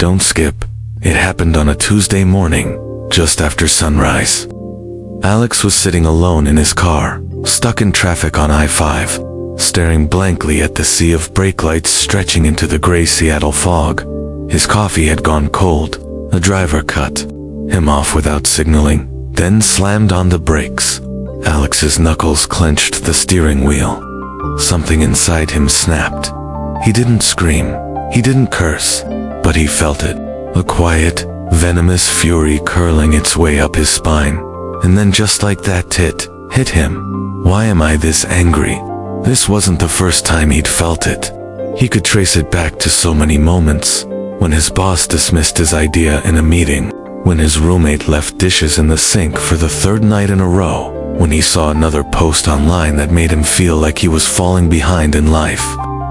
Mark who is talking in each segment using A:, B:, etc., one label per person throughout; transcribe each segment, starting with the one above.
A: Don't skip. It happened on a Tuesday morning, just after sunrise. Alex was sitting alone in his car, stuck in traffic on I-5, staring blankly at the sea of brake lights stretching into the gray Seattle fog. His coffee had gone cold. The driver cut him off without signaling, then slammed on the brakes. Alex's knuckles clenched the steering wheel. Something inside him snapped. He didn't scream, he didn't curse, but he felt it. A quiet, venomous fury curling its way up his spine. And then just like that it hit him. Why am I this angry? This wasn't the first time he'd felt it. He could trace it back to so many moments. When his boss dismissed his idea in a meeting. When his roommate left dishes in the sink for the third night in a row. When he saw another post online that made him feel like he was falling behind in life.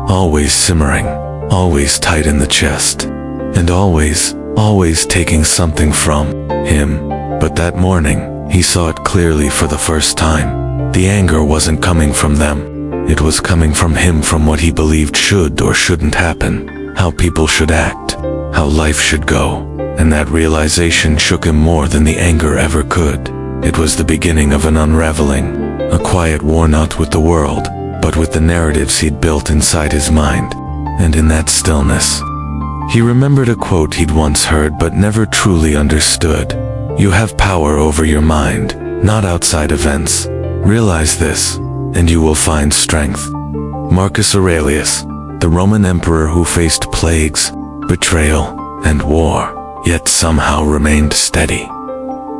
A: Always simmering, always tight in the chest. And always taking something from him. But that morning, he saw it clearly for the first time. The anger wasn't coming from them. It was coming from him, from what he believed should or shouldn't happen. How people should act. How life should go. And that realization shook him more than the anger ever could. It was the beginning of an unraveling. A quiet war not with the world, but with the narratives he'd built inside his mind. And in that stillness, he remembered a quote he'd once heard but never truly understood. You have power over your mind, not outside events. Realize this, and you will find strength. Marcus Aurelius, the Roman emperor who faced plagues, betrayal, and war, yet somehow remained steady.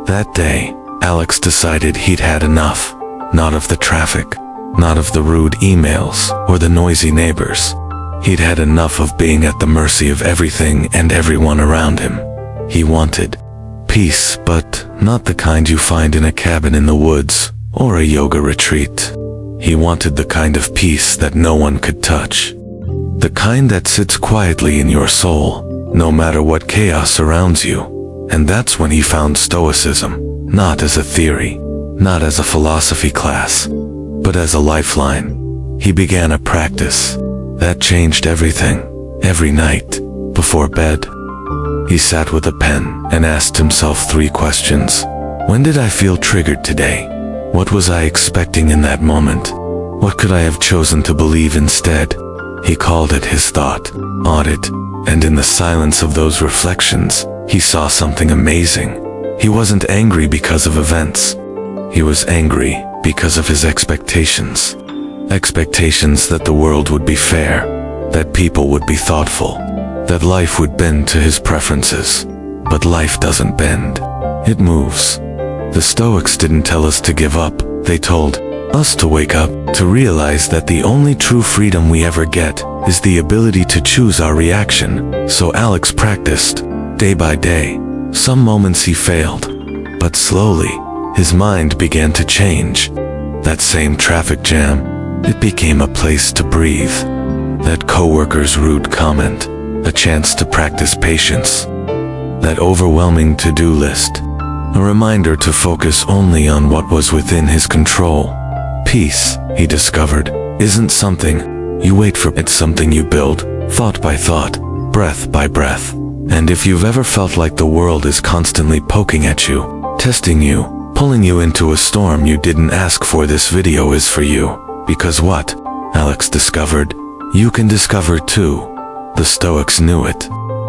A: That day, Alex decided he'd had enough. Not of the traffic, not of the rude emails or the noisy neighbors. He'd had enough of being at the mercy of everything and everyone around him. He wanted peace, but not the kind you find in a cabin in the woods or a yoga retreat. He wanted the kind of peace that no one could touch. The kind that sits quietly in your soul, no matter what chaos surrounds you. And that's when he found Stoicism, not as a theory, not as a philosophy class, but as a lifeline. He began a practice that changed everything. Every night, before bed, he sat with a pen and asked himself 3 questions. When did I feel triggered today? What was I expecting in that moment? What could I have chosen to believe instead? He called it his thought, audit, and in the silence of those reflections, he saw something amazing. He wasn't angry because of events. He was angry because of his expectations. Expectations that the world would be fair, that people would be thoughtful, that life would bend to his preferences. But life doesn't bend. It moves. The Stoics didn't tell us to give up. They told us to wake up, to realize that the only true freedom we ever get is the ability to choose our reaction. So Alex practiced, day by day. Some moments he failed, but slowly, his mind began to change. That same traffic jam, it became a place to breathe. That coworker's rude comment, a chance to practice patience. That overwhelming to-do list, a reminder to focus only on what was within his control. Peace, he discovered, isn't something you wait for. It's something you build, thought by thought, breath by breath. And if you've ever felt like the world is constantly poking at you, testing you, pulling you into a storm you didn't ask for, this video is for you. Because what Alex discovered, you can discover too. The Stoics knew it.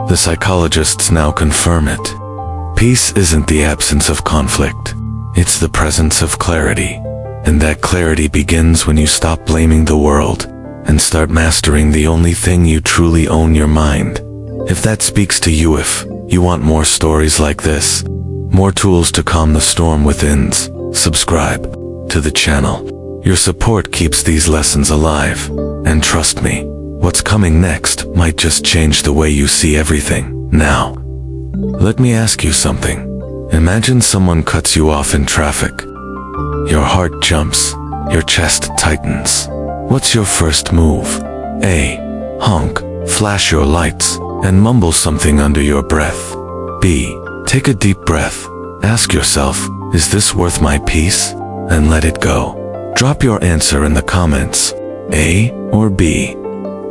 A: The psychologists now confirm it. Peace isn't the absence of conflict. It's the presence of clarity. And that clarity begins when you stop blaming the world and start mastering the only thing you truly own, your mind. If that speaks to you, if you want more stories like this, more tools to calm the storm within, subscribe to the channel. Your support keeps these lessons alive. And trust me, what's coming next might just change the way you see everything. Now, let me ask you something. Imagine someone cuts you off in traffic. Your heart jumps, your chest tightens. What's your first move? A. Honk, flash your lights, and mumble something under your breath. B. Take a deep breath. Ask yourself, is this worth my peace? And let it go. Drop your answer in the comments, A or B.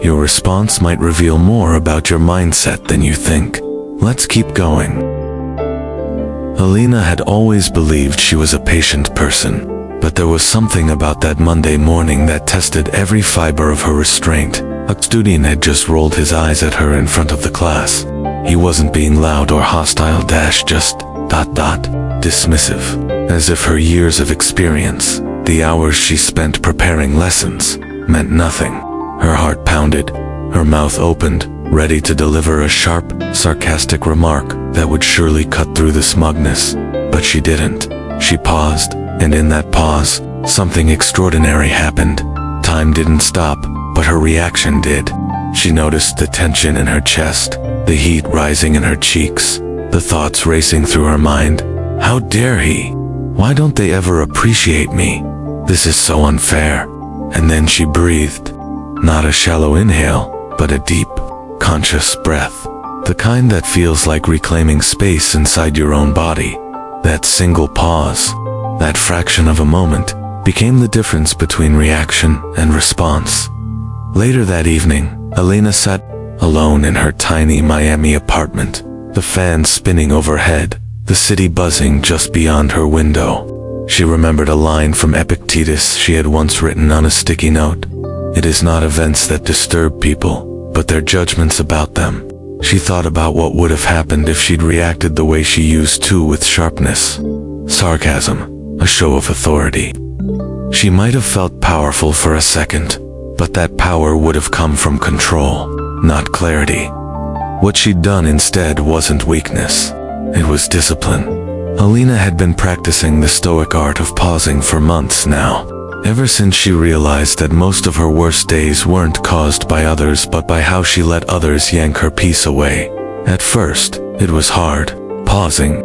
A: Your response might reveal more about your mindset than you think. Let's keep going. Alina had always believed she was a patient person, but there was something about that Monday morning that tested every fiber of her restraint. A student had just rolled his eyes at her in front of the class. He wasn't being loud or hostile, just ... dismissive, as if her years of experience, the hours she spent preparing lessons, meant nothing. Her heart pounded, her mouth opened, ready to deliver a sharp, sarcastic remark that would surely cut through the smugness. But she didn't. She paused, and in that pause, something extraordinary happened. Time didn't stop, but her reaction did. She noticed the tension in her chest, the heat rising in her cheeks, the thoughts racing through her mind. How dare he? Why don't they ever appreciate me? This is so unfair. And then she breathed. Not a shallow inhale, but a deep, conscious breath. The kind that feels like reclaiming space inside your own body. That single pause, that fraction of a moment, became the difference between reaction and response. Later that evening, Alina sat alone in her tiny Miami apartment, the fan spinning overhead, the city buzzing just beyond her window. She remembered a line from Epictetus she had once written on a sticky note. It is not events that disturb people, but their judgments about them. She thought about what would have happened if she'd reacted the way she used to, with sharpness, sarcasm, a show of authority. She might have felt powerful for a second, but that power would have come from control, not clarity. What she'd done instead wasn't weakness. It was discipline. Alina had been practicing the Stoic art of pausing for months now, ever since she realized that most of her worst days weren't caused by others but by how she let others yank her peace away. At first, it was hard. Pausing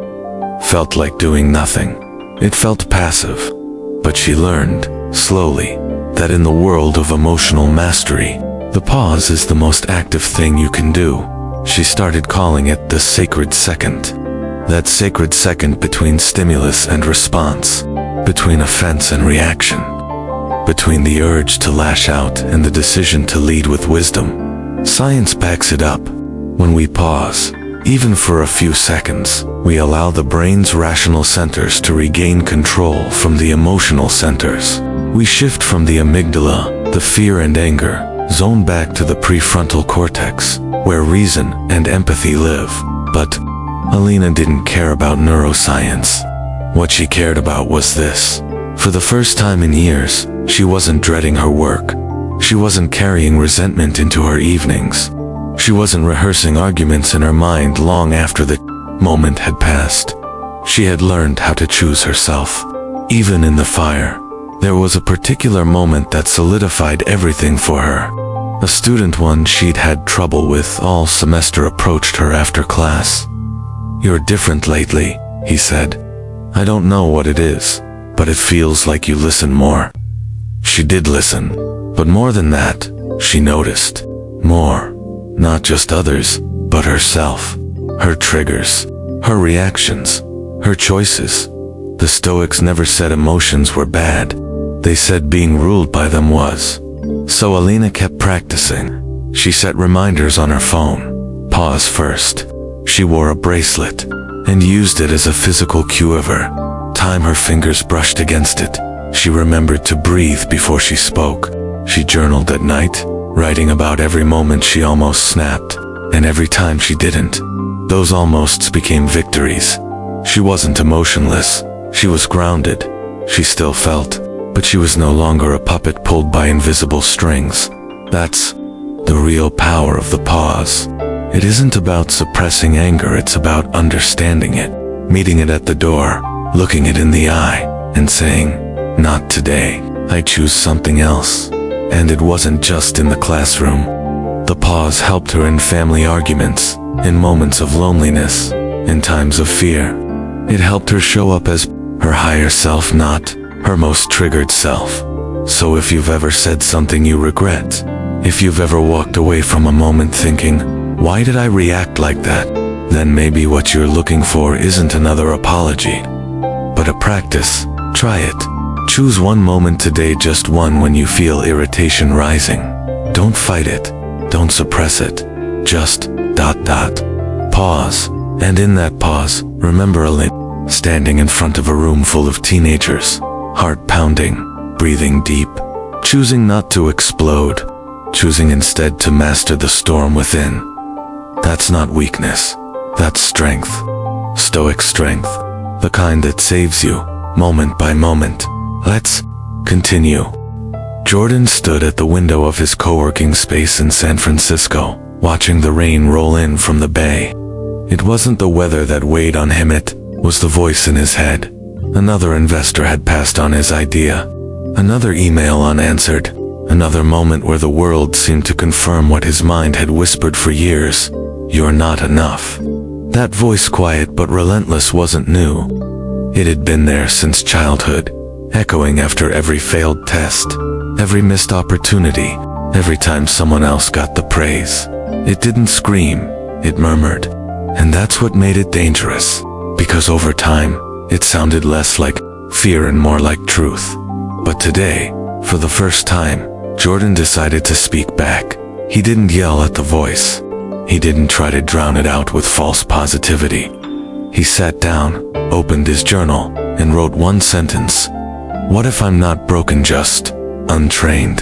A: felt like doing nothing. It felt passive. But she learned, slowly, that in the world of emotional mastery, the pause is the most active thing you can do. She started calling it the sacred second. That sacred second between stimulus and response, between offense and reaction, between the urge to lash out and the decision to lead with wisdom. Science backs it up. When we pause, even for a few seconds, we allow the brain's rational centers to regain control from the emotional centers. We shift from the amygdala, the fear and anger, zone back to the prefrontal cortex, where reason and empathy live. But Alina didn't care about neuroscience. What she cared about was this. For the first time in years, she wasn't dreading her work. She wasn't carrying resentment into her evenings. She wasn't rehearsing arguments in her mind long after the moment had passed. She had learned how to choose herself. Even in the fire, there was a particular moment that solidified everything for her. A student one she'd had trouble with all semester approached her after class. "You're different lately," he said. "I don't know what it is, but it feels like you listen more." She did listen, but more than that, she noticed more. Not just others, but herself, her triggers, her reactions, her choices. The Stoics never said emotions were bad. They said being ruled by them was. So Alina kept practicing. She set reminders on her phone. Pause first. She wore a bracelet and used it as a physical cue of her time her fingers brushed against it. She remembered to breathe before she spoke. She journaled at night, writing about every moment she almost snapped, and every time she didn't. Those almosts became victories. She wasn't emotionless. She was grounded. She still felt, but she was no longer a puppet pulled by invisible strings. That's the real power of the pause. It isn't about suppressing anger, it's about understanding it, meeting it at the door, looking it in the eye, and saying, "Not today, I choose something else." And it wasn't just in the classroom. The pause helped her in family arguments, in moments of loneliness, in times of fear. It helped her show up as her higher self, not her most triggered self. So if you've ever said something you regret, if you've ever walked away from a moment thinking, "Why did I react like that?" then maybe what you're looking for isn't another apology, but a practice. Try it. Choose one moment today, just one, when you feel irritation rising. Don't fight it. Don't suppress it. Just ... pause, and in that pause, remember Aline, standing in front of a room full of teenagers, heart pounding, breathing deep, choosing not to explode, choosing instead to master the storm within. That's not weakness, that's strength. Stoic strength, the kind that saves you, moment by moment. Let's continue. Jordan stood at the window of his co-working space in San Francisco, watching the rain roll in from the bay. It wasn't the weather that weighed on him, it was the voice in his head. Another investor had passed on his idea. Another email unanswered. Another moment where the world seemed to confirm what his mind had whispered for years. You're not enough. That voice, quiet but relentless, wasn't new. It had been there since childhood, echoing after every failed test, every missed opportunity, every time someone else got the praise. It didn't scream, it murmured. And that's what made it dangerous, because over time, it sounded less like fear and more like truth. But today, for the first time, Jordan decided to speak back. He didn't yell at the voice. He didn't try to drown it out with false positivity. He sat down, opened his journal, and wrote one sentence. What if I'm not broken, just untrained?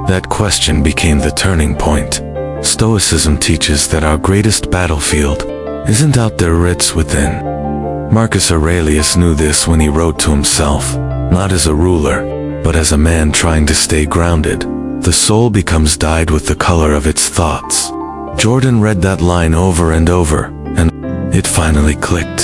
A: That question became the turning point. Stoicism teaches that our greatest battlefield isn't out there, it's within. Marcus Aurelius knew this when he wrote to himself, not as a ruler, but as a man trying to stay grounded. The soul becomes dyed with the color of its thoughts. Jordan read that line over and over, and it finally clicked.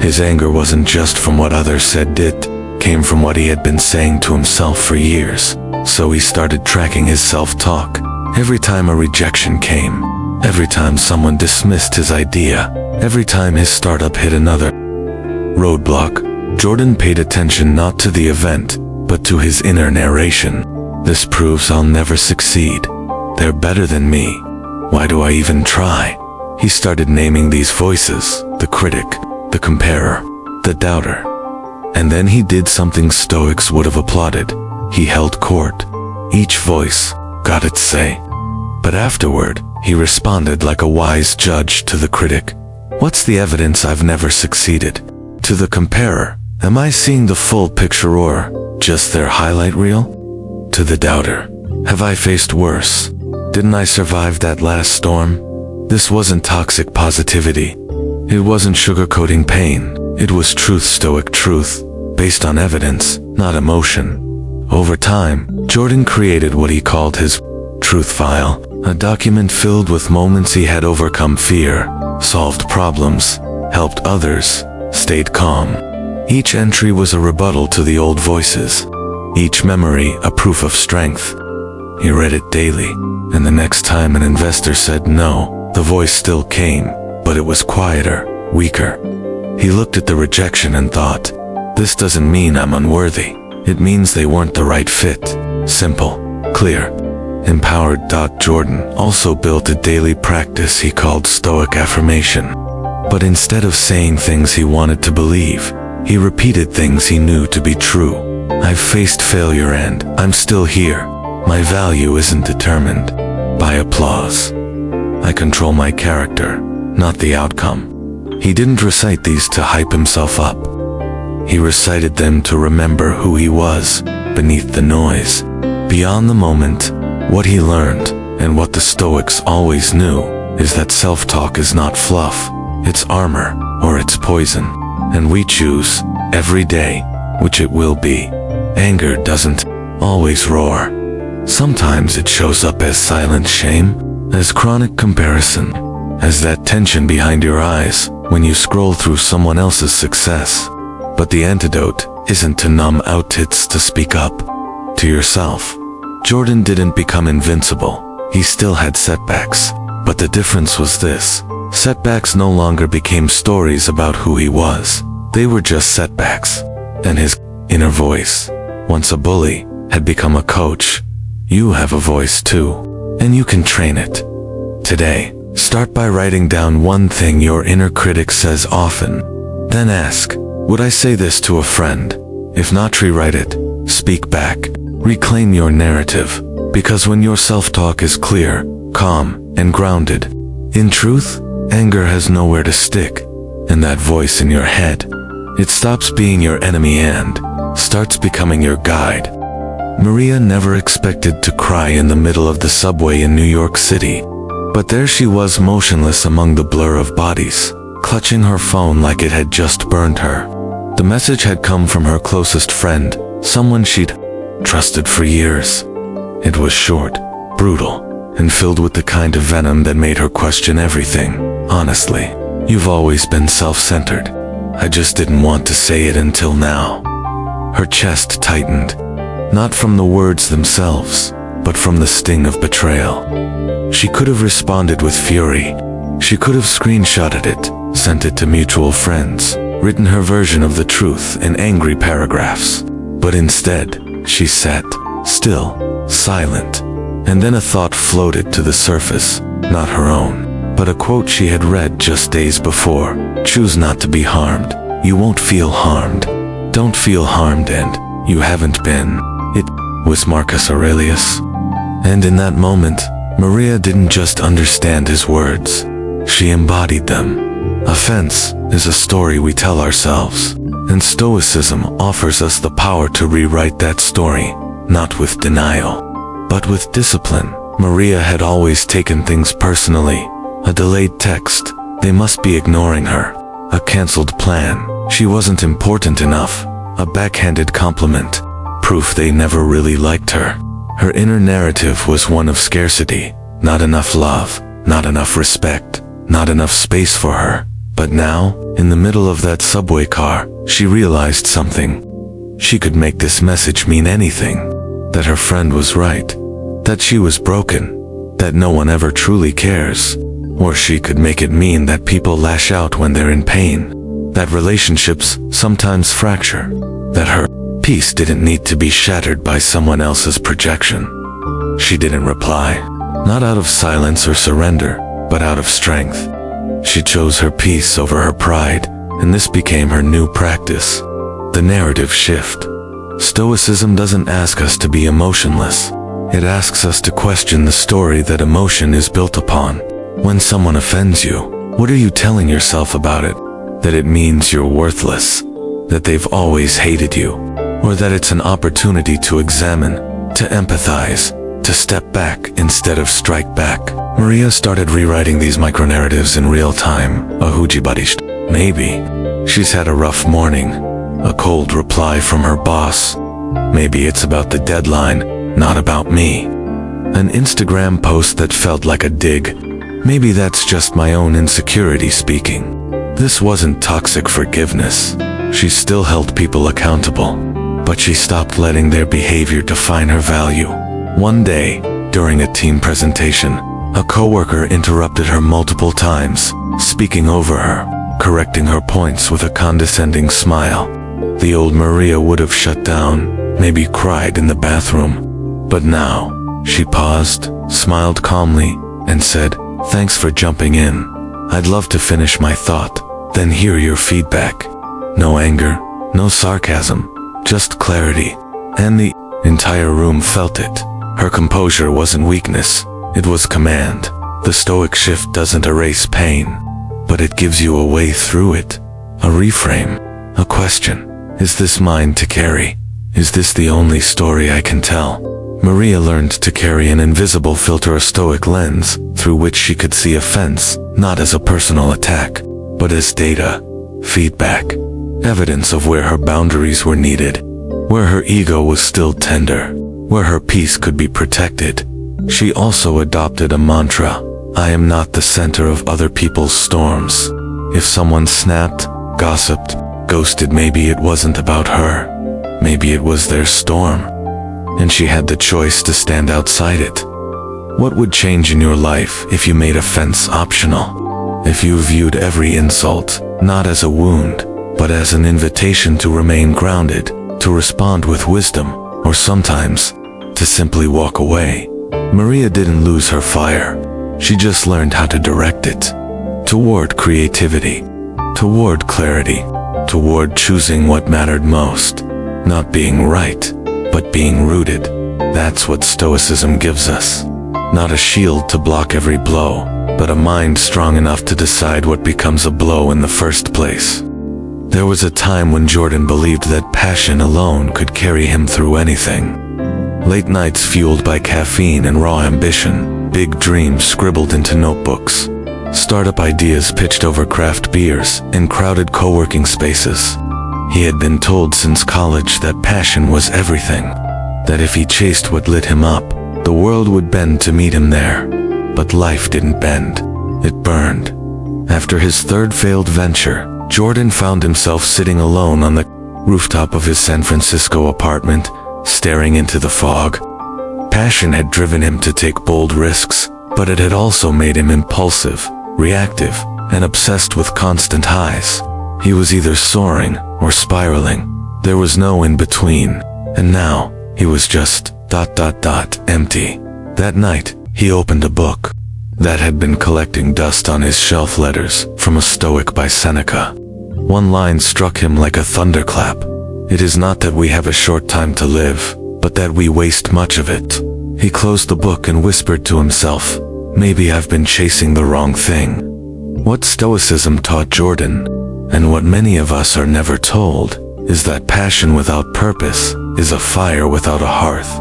A: His anger wasn't just from what others said, it came from what he had been saying to himself for years. So he started tracking his self-talk. Every time a rejection came, every time someone dismissed his idea, every time his startup hit another roadblock, Jordan paid attention not to the event, but to his inner narration. This proves I'll never succeed. They're better than me. Why do I even try? He started naming these voices, the critic, the comparer, the doubter. And then he did something Stoics would have applauded. He held court. Each voice got its say. But afterward, he responded like a wise judge to the critic. What's the evidence I've never succeeded? To the comparer, am I seeing the full picture or just their highlight reel? To the doubter, have I faced worse? Didn't I survive that last storm? This wasn't toxic positivity. It wasn't sugarcoating pain. It was truth, Stoic truth, based on evidence, not emotion. Over time, Jordan created what he called his truth file, a document filled with moments he had overcome fear, solved problems, helped others, stayed calm. Each entry was a rebuttal to the old voices. Each memory a proof of strength. He read it daily, and the next time an investor said no, the voice still came, but it was quieter, weaker. He looked at the rejection and thought, this doesn't mean I'm unworthy. It means they weren't the right fit. Simple, clear, empowered. Jordan also built a daily practice he called Stoic affirmation. But instead of saying things he wanted to believe, he repeated things he knew to be true. I've faced failure and I'm still here. My value isn't determined by applause. I control my character, not the outcome. He didn't recite these to hype himself up. He recited them to remember who he was beneath the noise. Beyond the moment, what he learned, and what the Stoics always knew, is that self-talk is not fluff, it's armor, or it's poison. And we choose, every day, which it will be. Anger doesn't always roar. Sometimes it shows up as silent shame, as chronic comparison, as that tension behind your eyes when you scroll through someone else's success. But the antidote isn't to numb out, it's to speak up to yourself. Jordan didn't become invincible. He still had setbacks, but the difference was this. Setbacks no longer became stories about who he was. They were just setbacks. And his inner voice, once a bully, had become a coach. You have a voice too, and you can train it. Today, start by writing down one thing your inner critic says often. Then ask, would I say this to a friend? If not, rewrite it. Speak back. Reclaim your narrative. Because when your self-talk is clear, calm, and grounded in truth, anger has nowhere to stick, and that voice in your head, it stops being your enemy and starts becoming your guide. Maria never expected to cry in the middle of the subway in New York City, but there she was, motionless among the blur of bodies, clutching her phone like it had just burned her. The message had come from her closest friend, someone she'd trusted for years. It was short, brutal, and filled with the kind of venom that made her question everything. Honestly, you've always been self-centered. I just didn't want to say it until now. Her chest tightened, not from the words themselves, but from the sting of betrayal. She could have responded with fury. She could have screenshotted it, sent it to mutual friends, written her version of the truth in angry paragraphs. But instead, she sat, still, silent. And then a thought floated to the surface, not her own, but a quote she had read just days before. Choose not to be harmed. You won't feel harmed. Don't feel harmed, and you haven't been. It was Marcus Aurelius. And in that moment, Maria didn't just understand his words. She embodied them. Offense is a story we tell ourselves, and Stoicism offers us the power to rewrite that story, not with denial, but with discipline. Maria had always taken things personally. A delayed text, they must be ignoring her. A cancelled plan, she wasn't important enough. A backhanded compliment, proof they never really liked her. Her inner narrative was one of scarcity. Not enough love, not enough respect, not enough space for her. But now, in the middle of that subway car, she realized something. She could make this message mean anything. That her friend was right. That she was broken. That no one ever truly cares. Or she could make it mean that people lash out when they're in pain. That relationships sometimes fracture. That her peace didn't need to be shattered by someone else's projection. She didn't reply. Not out of silence or surrender, but out of strength. She chose her peace over her pride, and this became her new practice. The narrative shift. Stoicism doesn't ask us to be emotionless. It asks us to question the story that emotion is built upon. When someone offends you, what are you telling yourself about it? That it means you're worthless, that they've always hated you, or that it's an opportunity to examine, to empathize, to step back instead of strike back. Maria started rewriting these micronarratives in real time. Maybe she's had a rough morning, a cold reply from her boss. Maybe it's about the deadline, not about me. An Instagram post that felt like a dig. Maybe that's just my own insecurity speaking. This wasn't toxic forgiveness. She still held people accountable, but she stopped letting their behavior define her value. One day, during a team presentation, a coworker interrupted her multiple times, speaking over her, correcting her points with a condescending smile. The old Maria would have shut down, maybe cried in the bathroom. But now, she paused, smiled calmly, and said, "Thanks for jumping in. I'd love to finish my thought, then hear your feedback." No anger, no sarcasm, just clarity. And the entire room felt it. Her composure wasn't weakness, it was command. The Stoic shift doesn't erase pain, but it gives you a way through it. A reframe, a question. Is this mine to carry? Is this the only story I can tell? Maria learned to carry an invisible filter, a Stoic lens, through which she could see offense, not as a personal attack, but as data, feedback, evidence of where her boundaries were needed, where her ego was still tender, where her peace could be protected. She also adopted a mantra: I am not the center of other people's storms. If someone snapped, gossiped, ghosted, maybe it wasn't about her. Maybe it was their storm. And she had the choice to stand outside it. What would change in your life if you made offense optional? If you viewed every insult, not as a wound, but as an invitation to remain grounded, to respond with wisdom, or sometimes, to simply walk away. Maria didn't lose her fire. She just learned how to direct it. Toward creativity. Toward clarity. Toward choosing what mattered most. Not being right, but being rooted. That's what Stoicism gives us. Not a shield to block every blow, but a mind strong enough to decide what becomes a blow in the first place. There was a time when Jordan believed that passion alone could carry him through anything. Late nights fueled by caffeine and raw ambition, big dreams scribbled into notebooks, startup ideas pitched over craft beers in crowded co-working spaces. He had been told since college that passion was everything, that if he chased what lit him up, the world would bend to meet him there. But life didn't bend, it burned. After his third failed venture, Jordan found himself sitting alone on the rooftop of his San Francisco apartment, staring into the fog. Passion had driven him to take bold risks, but it had also made him impulsive, reactive, and obsessed with constant highs. He was either soaring or spiraling. There was no in between, and now he was just ... empty. That night, he opened a book that had been collecting dust on his shelf, letters from a Stoic by Seneca. One line struck him like a thunderclap. It is not that we have a short time to live, but that we waste much of it. He closed the book and whispered to himself, maybe I've been chasing the wrong thing. What Stoicism taught Jordan, and what many of us are never told, is that passion without purpose is a fire without a hearth.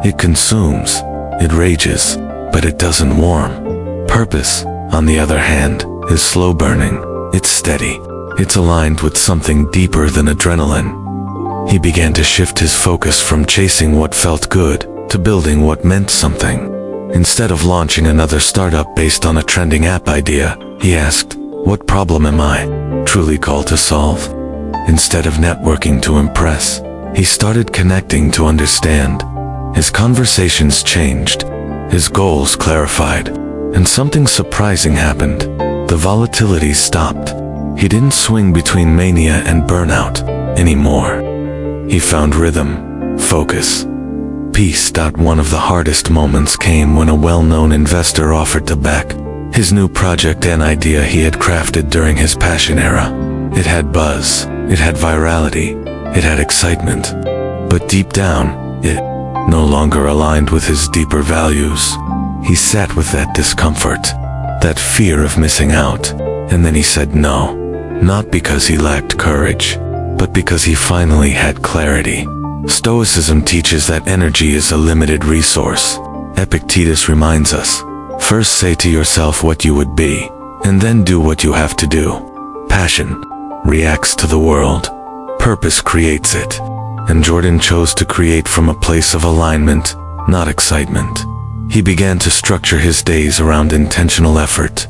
A: It consumes, it rages, but it doesn't warm. Purpose, on the other hand, is slow burning. It's steady. It's aligned with something deeper than adrenaline. He began to shift his focus from chasing what felt good to building what meant something. Instead of launching another startup based on a trending app idea, he asked, what problem am I truly called to solve? Instead of networking to impress, he started connecting to understand. His conversations changed, his goals clarified, and something surprising happened. The volatility stopped. He didn't swing between mania and burnout anymore. He found rhythm, focus, peace. One of the hardest moments came when a well-known investor offered to back his new project, an idea he had crafted during his passion era. It had buzz, it had virality, it had excitement, but deep down, it no longer aligned with his deeper values. He sat with that discomfort, that fear of missing out, and then he said no, not because he lacked courage, but because he finally had clarity. Stoicism teaches that energy is a limited resource. Epictetus reminds us, first say to yourself what you would be, and then do what you have to do. Passion reacts to the world. Purpose creates it. And Jordan chose to create from a place of alignment, not excitement. He began to structure his days around intentional effort.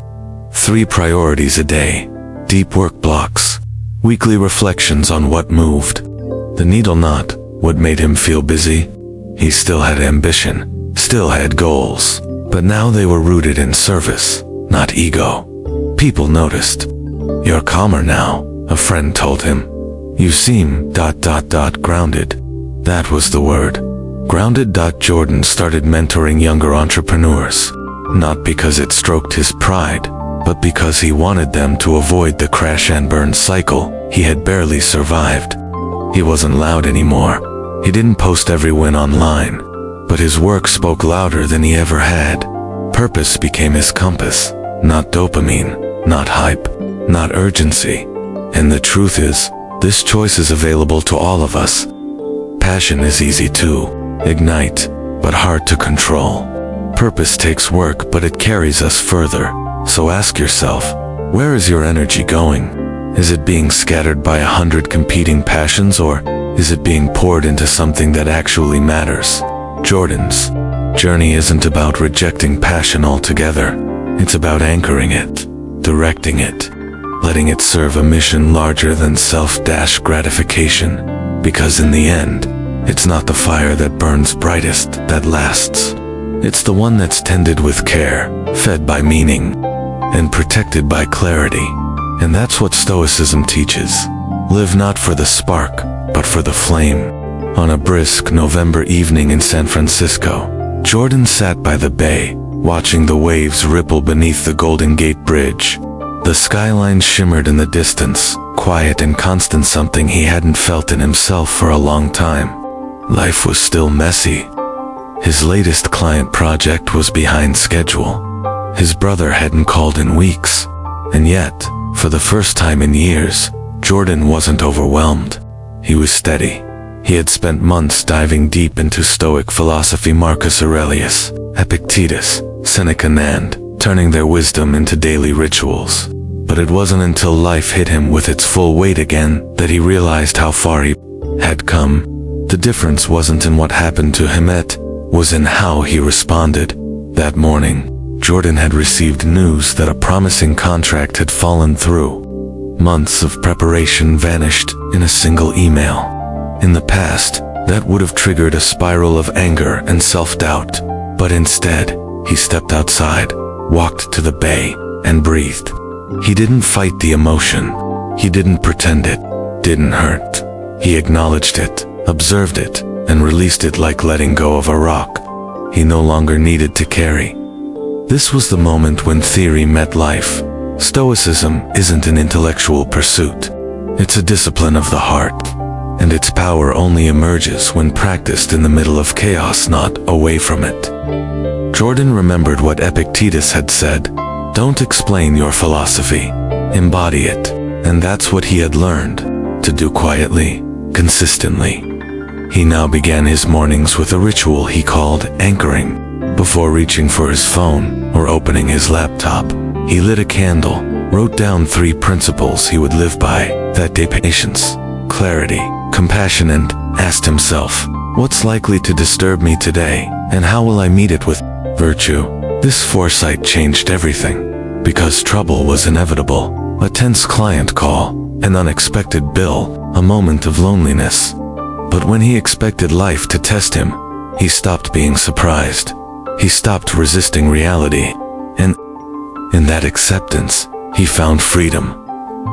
A: 3 priorities a day, deep work blocks, weekly reflections on what moved. The needle not what made him feel busy. He still had ambition, still had goals, but now they were rooted in service, not ego. People noticed. You're calmer now, a friend told him. You seem ... grounded. That was the word. Grounded. Jordan started mentoring younger entrepreneurs, not because it stroked his pride, but because he wanted them to avoid the crash and burn cycle he had barely survived. He wasn't loud anymore. He didn't post every win online, but his work spoke louder than he ever had. Purpose became his compass, not dopamine, not hype, not urgency. And the truth is, this choice is available to all of us. Passion is easy to ignite, but hard to control. Purpose takes work, but it carries us further. So ask yourself, where is your energy going? Is it being scattered by 100 competing passions, or is it being poured into something that actually matters? Jordan's journey isn't about rejecting passion altogether. It's about anchoring it, directing it, letting it serve a mission larger than self-gratification. Because in the end, it's not the fire that burns brightest that lasts. It's the one that's tended with care, fed by meaning, and protected by clarity. And that's what Stoicism teaches. Live not for the spark, but for the flame. On a brisk November evening in San Francisco, Jordan sat by the bay, watching the waves ripple beneath the Golden Gate Bridge. The skyline shimmered in the distance, quiet and constant, something he hadn't felt in himself for a long time. Life was still messy. His latest client project was behind schedule. His brother hadn't called in weeks, and yet, for the first time in years, Jordan wasn't overwhelmed. He was steady. He had spent months diving deep into Stoic philosophy, Marcus Aurelius, Epictetus, Seneca, and turning their wisdom into daily rituals. But it wasn't until life hit him with its full weight again that he realized how far he had come. The difference wasn't in what happened to him, it was in how he responded. That morning, Jordan had received news that a promising contract had fallen through. Months of preparation vanished in a single email. In the past, that would have triggered a spiral of anger and self-doubt, but instead, he stepped outside, walked to the bay, and breathed. He didn't fight the emotion. He didn't pretend it didn't hurt. He acknowledged it, observed it, and released it like letting go of a rock he no longer needed to carry. This was the moment when theory met life. Stoicism isn't an intellectual pursuit. It's a discipline of the heart, and its power only emerges when practiced in the middle of chaos, not away from it. Jordan remembered what Epictetus had said: "Don't explain your philosophy, embody it." And that's what he had learned to do quietly, consistently. He now began his mornings with a ritual he called anchoring. Before reaching for his phone or opening his laptop, he lit a candle, wrote down 3 principles he would live by that day: patience, clarity, compassion, and asked himself, what's likely to disturb me today, and how will I meet it with virtue? This foresight changed everything, because trouble was inevitable. A tense client call, an unexpected bill, a moment of loneliness. But when he expected life to test him, he stopped being surprised. He stopped resisting reality, and in that acceptance, he found freedom.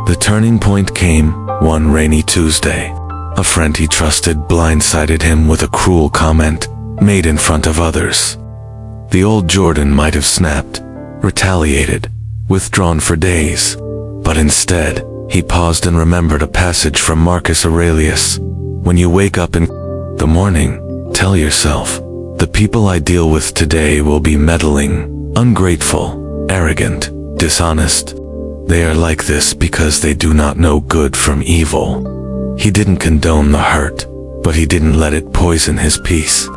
A: The turning point came one rainy Tuesday. A friend he trusted blindsided him with a cruel comment made in front of others. The old Jordan might have snapped, retaliated, withdrawn for days, but instead, he paused and remembered a passage from Marcus Aurelius. When you wake up in the morning, tell yourself, the people I deal with today will be meddling, ungrateful, arrogant, dishonest. They are like this because they do not know good from evil. He didn't condone the hurt, but he didn't let it poison his peace.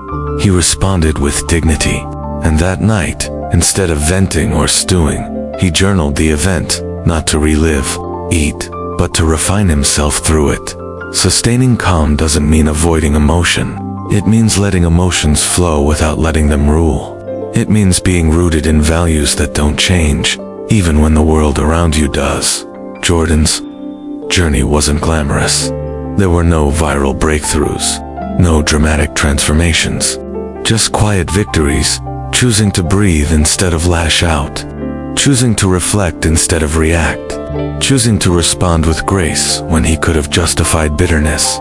A: He responded with dignity, and that night, instead of venting or stewing, he journaled the event, not to relive, eat, but to refine himself through it. Sustaining calm doesn't mean avoiding emotion. It means letting emotions flow without letting them rule. It means being rooted in values that don't change, even when the world around you does. Jordan's journey wasn't glamorous. There were no viral breakthroughs, no dramatic transformations, just quiet victories, choosing to breathe instead of lash out, choosing to reflect instead of react, choosing to respond with grace when he could have justified bitterness.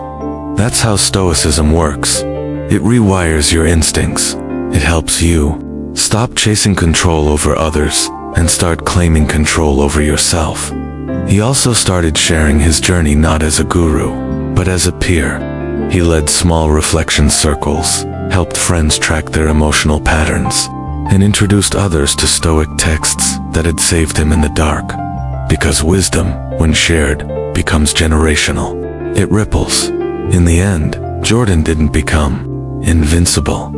A: That's how Stoicism works. It rewires your instincts. It helps you stop chasing control over others and start claiming control over yourself. He also started sharing his journey not as a guru, but as a peer. He led small reflection circles, helped friends track their emotional patterns, and introduced others to Stoic texts that had saved him in the dark. Because wisdom, when shared, becomes generational. It ripples. In the end, Jordan didn't become invincible,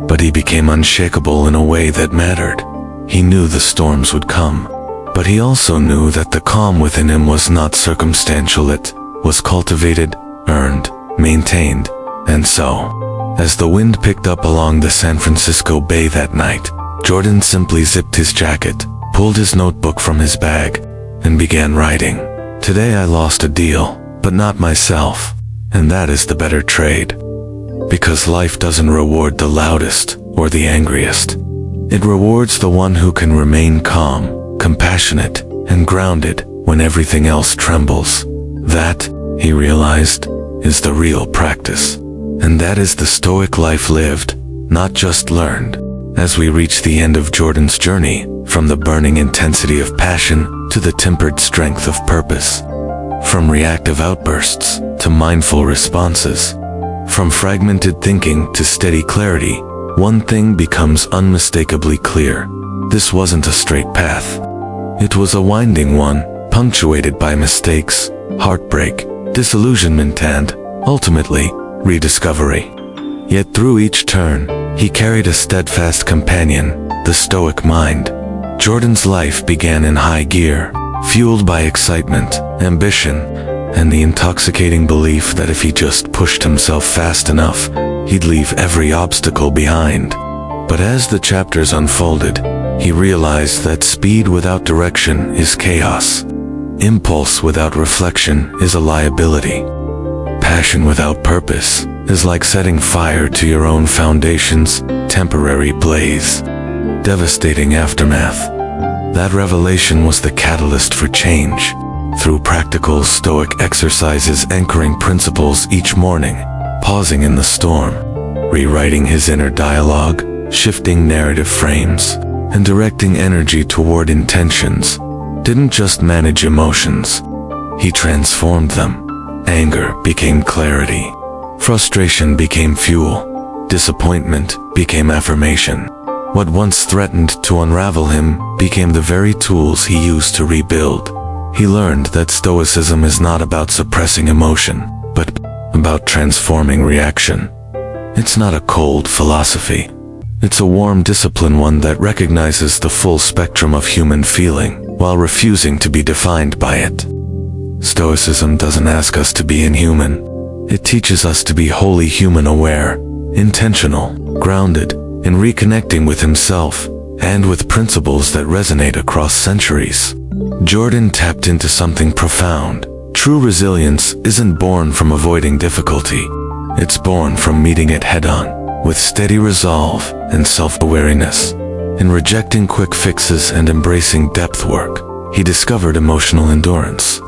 A: but he became unshakable in a way that mattered. He knew the storms would come, but he also knew that the calm within him was not circumstantial. It was cultivated, earned, maintained. And so, as the wind picked up along the San Francisco Bay that night, Jordan simply zipped his jacket, pulled his notebook from his bag, and began writing. Today I lost a deal, but not myself, and that is the better trade. Because life doesn't reward the loudest or the angriest. It rewards the one who can remain calm, compassionate, and grounded when everything else trembles. That, he realized, is the real practice. And that is the Stoic life lived, not just learned. As we reach the end of Jordan's journey, from the burning intensity of passion to the tempered strength of purpose, from reactive outbursts to mindful responses, from fragmented thinking to steady clarity, one thing becomes unmistakably clear. This wasn't a straight path. It was a winding one, punctuated by mistakes, heartbreak, disillusionment and, ultimately, rediscovery. Yet through each turn, he carried a steadfast companion, the Stoic mind. Jordan's life began in high gear, fueled by excitement, ambition, and the intoxicating belief that if he just pushed himself fast enough, he'd leave every obstacle behind. But as the chapters unfolded, he realized that speed without direction is chaos. Impulse without reflection is a liability. Passion without purpose is like setting fire to your own foundation's temporary blaze. Devastating aftermath. That revelation was the catalyst for change. Through practical Stoic exercises anchoring principles each morning, pausing in the storm, rewriting his inner dialogue, shifting narrative frames, and directing energy toward intentions, didn't just manage emotions. He transformed them. Anger became clarity. Frustration became fuel. Disappointment became affirmation. What once threatened to unravel him became the very tools he used to rebuild. He learned that Stoicism is not about suppressing emotion, but about transforming reaction. It's not a cold philosophy. It's a warm discipline, one that recognizes the full spectrum of human feeling while refusing to be defined by it. Stoicism doesn't ask us to be inhuman. It teaches us to be wholly human, aware, intentional, grounded, in reconnecting with himself and with principles that resonate across centuries. Jordan tapped into something profound. True resilience isn't born from avoiding difficulty. It's born from meeting it head-on, with steady resolve and self-awareness. In rejecting quick fixes and embracing depth work, he discovered emotional endurance.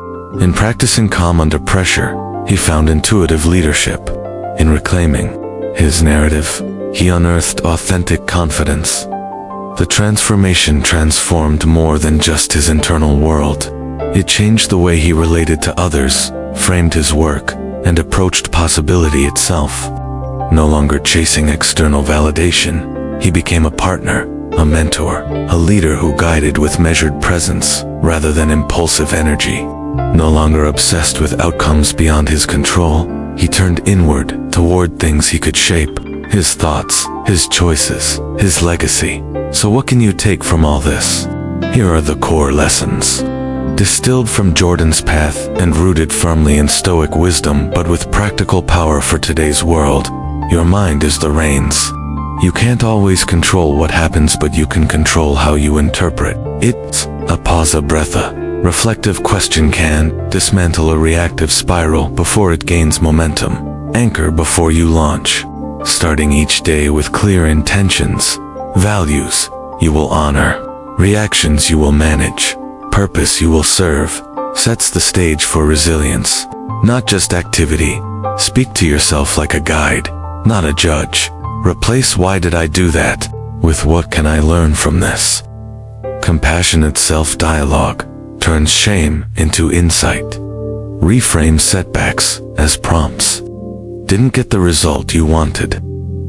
A: In practicing calm under pressure, he found intuitive leadership. In reclaiming his narrative, he unearthed authentic confidence. The transformation transformed more than just his internal world. It changed the way he related to others, framed his work, and approached possibility itself. No longer chasing external validation, he became a partner, a mentor, a leader who guided with measured presence rather than impulsive energy. No longer obsessed with outcomes beyond his control, he turned inward toward things he could shape. His thoughts, his choices, his legacy. So what can you take from all this? Here are the core lessons. Distilled from Jordan's path and rooted firmly in Stoic wisdom but with practical power for today's world, your mind is the reins. You can't always control what happens, but you can control how you interpret it. A pause, a breath, a reflective question can dismantle a reactive spiral before it gains momentum. Anchor before you launch. Starting each day with clear intentions, values you will honor, reactions you will manage, purpose you will serve, sets the stage for resilience. Not just activity. Speak to yourself like a guide, not a judge. Replace "why did I do that" with "what can I learn from this?" Compassionate self-dialogue turns shame into insight. Reframe setbacks as prompts. Didn't get the result you wanted?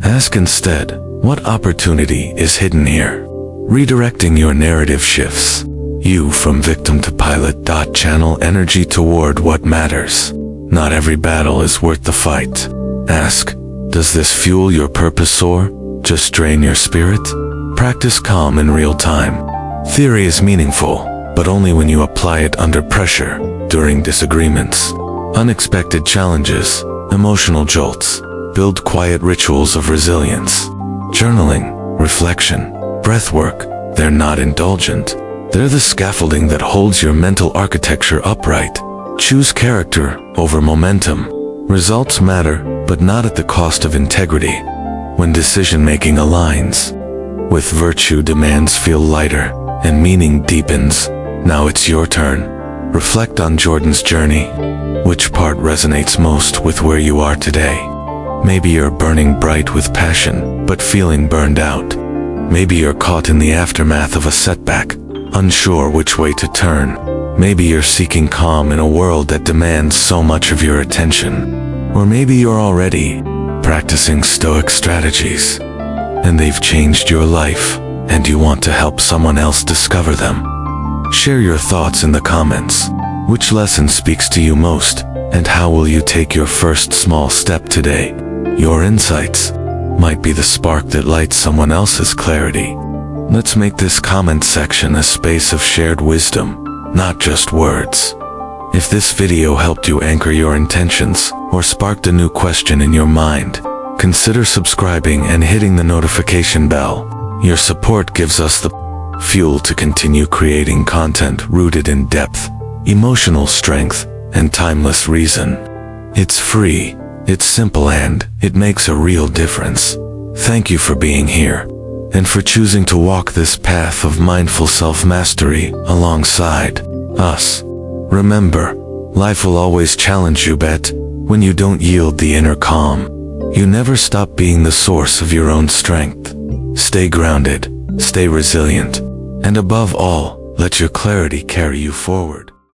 A: Ask instead, what opportunity is hidden here? Redirecting your narrative shifts you from victim to pilot. Channel energy toward what matters. Not every battle is worth the fight. Ask, does this fuel your purpose or just drain your spirit? Practice calm in real time. Theory is meaningful, but only when you apply it under pressure, during disagreements, unexpected challenges, emotional jolts. Build quiet rituals of resilience. Journaling, reflection, breathwork. They're not indulgent. They're the scaffolding that holds your mental architecture upright. Choose character over momentum. Results matter, but not at the cost of integrity. When decision-making aligns with virtue, demands feel lighter, and meaning deepens. Now it's your turn. Reflect on Jordan's journey. Which part resonates most with where you are today? Maybe you're burning bright with passion, but feeling burned out. Maybe you're caught in the aftermath of a setback, unsure which way to turn. Maybe you're seeking calm in a world that demands so much of your attention. Or maybe you're already practicing Stoic strategies, and they've changed your life. and you want to help someone else discover them. Share your thoughts in the comments. Which lesson speaks to you most, and how will you take your first small step today? Your insights might be the spark that lights someone else's clarity. Let's make this comment section a space of shared wisdom, not just words. If this video helped you anchor your intentions or sparked a new question in your mind, consider subscribing and hitting the notification bell. Your support gives us the fuel to continue creating content rooted in depth, emotional strength, and timeless reason. It's free, it's simple, and it makes a real difference. Thank you for being here, and for choosing to walk this path of mindful self-mastery alongside us. Remember, life will always challenge you, but when you don't yield the inner calm, you never stop being the source of your own strength. Stay grounded, stay resilient, and above all, let your clarity carry you forward.